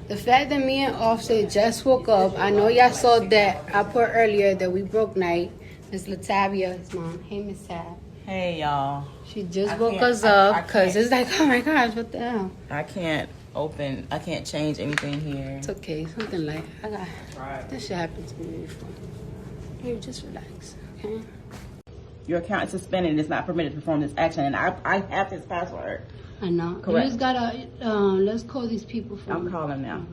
The fact that me and Offset just woke up, I know y'all saw that I put earlier that we broke night. Miss Latavia's mom. Hey, Miss Tab. Hey, y'all. She just woke us up because it's like, oh my gosh, what the hell? I can't change anything here. It's okay, something like this shit happened to me before. Here, just relax, okay? Your account is suspended and it's not permitted to perform this action, and I have his password. I know. Correct. You just gotta, let's call these people for I'm me. calling now.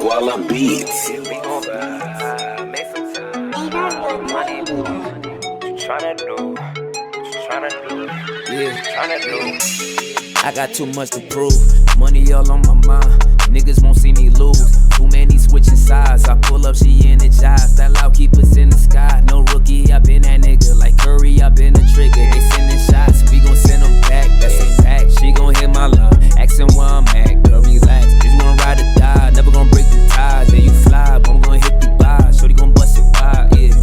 Walla beats. I got too much to prove. Money all on my mind. Niggas won't see me lose. Too many switching sides. I pull up, she energized. That loud keep us in the sky. No rookie, I been that nigga. Like Curry, I been the trigger. They sending shots, we gon' send them back. That's a fact. She gon' hit my line. Asking where I'm at. Girl, relax. Bitch, gon' ride or die. Never gon' break the ties. Then you fly, but I'm gon' hit the bar. Shorty gon' bust it wide, yeah.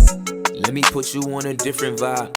Let me put you on a different vibe.